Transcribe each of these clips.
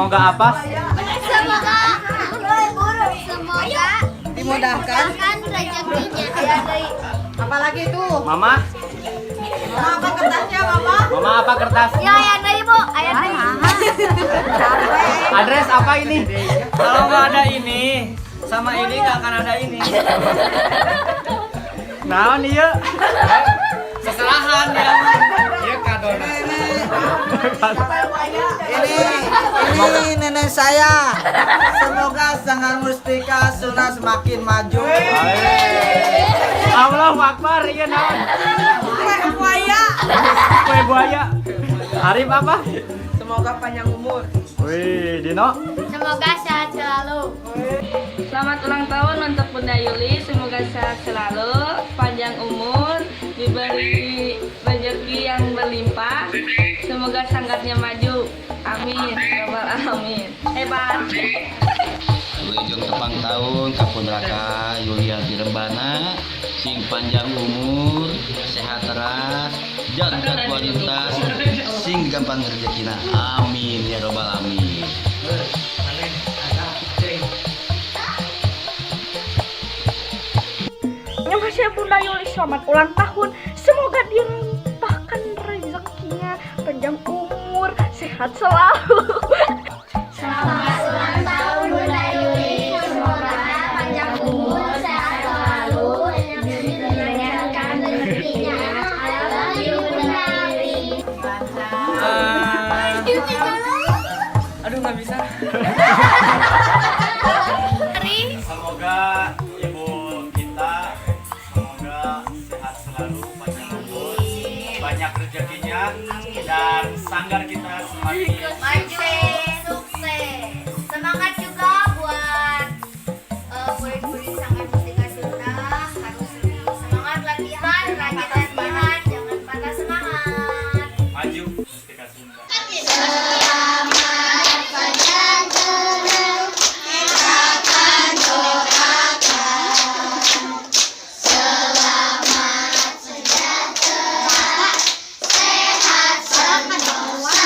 Semoga apa? Semoga Dimudahkan. rezekinya. Apalagi itu? Mama? Mama apa kertasnya, Mama? Mama apa kertasnya? Ya, ayah dari Bu, ayah dari. Adres apa ini? Kalau nggak ada ini, sama ini nggak akan ada ini. Naon ieu? Seserahan ya. Iya kadona. Ini nenek saya. Semoga Sanggar Mustika Suna semakin maju. Allahu Akbar, ieu naon? Kue buaya. Arif apa? Semoga panjang umur. Wih, Dino. Semoga sehat selalu. Selamat ulang tahun untuk Bunda Yuli, semoga sehat selalu, panjang umur, diberi rezeki yang berlimpah, semoga sanggarnya maju, amin, ya rabbal alamin. Hebat. Wilujeng tepang tahun Kapunraka Yulianti Rembana sing panjang umur, sehat teras, jagat kualitas, sing gampang rezekina. Amin ya robbal alamin. Masya Bunda Yuli, selamat ulang tahun, semoga dilimpahkan rezekinya, panjang umur, sehat selalu. Selamat ulang tahun Bunda Yuli. Semoga panjang umur, sehat selalu, dilancarkan rezekinya. I love you Bunda Yuli. Aduh nggak bisa. Semoga ibu kita semoga sehat selalu, panjang umur, banyak rezekinya, dan sanggar kita semakin Maju, sukses. Semangat juga buat murid-murid Sanggar Mustika Sunda. Harus semangat latihan, rajin latihan, jangan patah semangat. maju Mustika Sunda. Selamat panjang umur, kita akan doakan. Selamat sejahtera, sehat semua.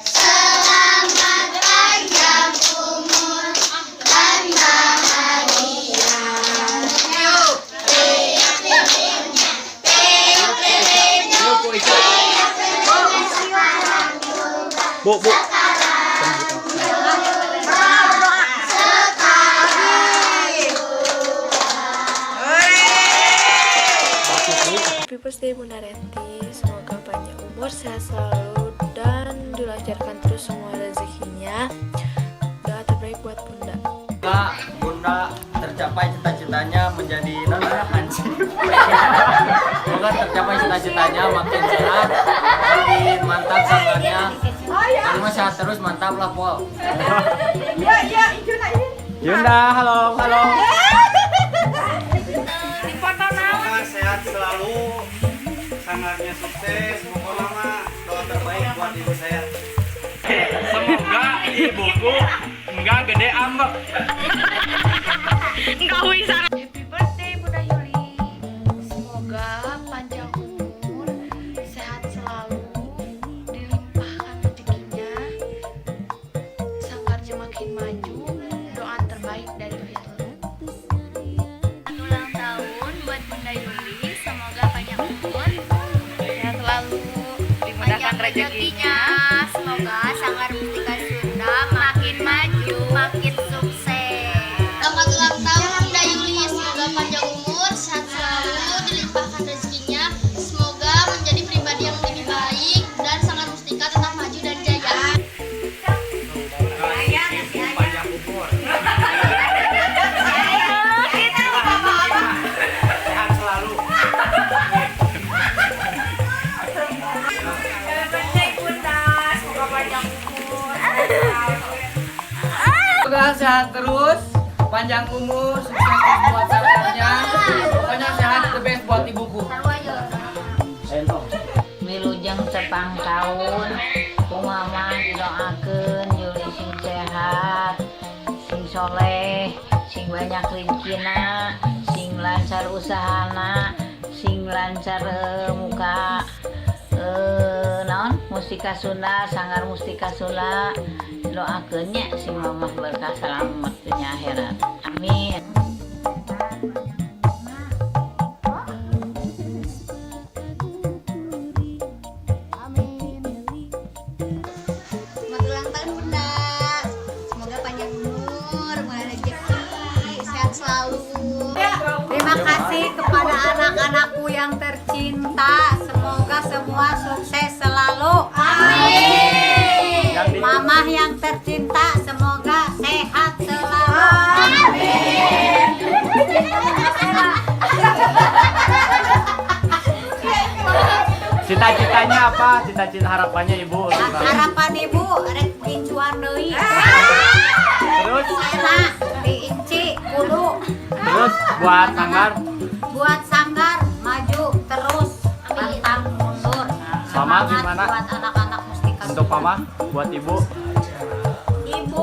Selamat panjang umur dan bahagia. Bu. Happy birthday Bunda Reti, semoga panjang umur, sehat selalu, dan dilancarkan terus semua rezekinya. Doa terbaik buat Bunda. Semoga Bunda tercapai cita-citanya menjadi anjing. Semoga tercapai cita-citanya, makin sehat, makin mantap sanggarnya. Terima sehat terus, mantap lah Pol. Yunda, halo. Semoga sehat selalu, sanggarnya sukses, pokoknya mah doa terbaik buat ibu saya. Semoga ibuku enggak gede ambek. Happy birthday Bunda Yuli, semoga panjang umur, sehat selalu, dilimpahkan rezekinya, sanggarnya makin maju, doa terbaik dari Firly. Ulang tahun buat Bunda Yuli, semoga panjang umur, Sehat selalu, panjang rezekinya. Semoga Sanggar Mustika Sunda makin maju, makin sukses. Selamat ulang tahun Bunda Yuli, semoga panjang umur, sehat selalu, dilimpahkan rezekinya. Semoga menjadi pribadi yang lebih baik dan Sanggar Mustika tetap maju dan jaya. Panjang umur. Sehat selalu. Semoga sehat terus, panjang umur, sukses buat sanggarnya. Pokoknya sehat the best buat ibuku. Wilujeng tepang tahun kumaha didoakeun Yuli sing sehat, sing soleh, sing banyak rezekina, sing lancar usahana, sing lancar muka naon Mustika Sunda Sanggar Mustika Sunda doakeunnya si mamah berkah selamat dunya akhirat amin. Selamat ulang tahun Bunda. Semoga panjang umur, murah rezeki, sehat selalu. Terima kasih kepada anak-anakku yang tercinta. Semoga semua sukses selalu. Amin. Mamah yang tercinta, semoga sehat selalu. Amin. Cita-citanya apa? Cita-cita harapannya Ibu? Harapan ibu rek pincuan deui. Terus Enak diinci kudu terus buat sanggar buat sanggar maju terus pantang mundur. Mama Semangat gimana? buat anak-anak Mustika untuk Sunda. Mama, buat Ibu. Ibu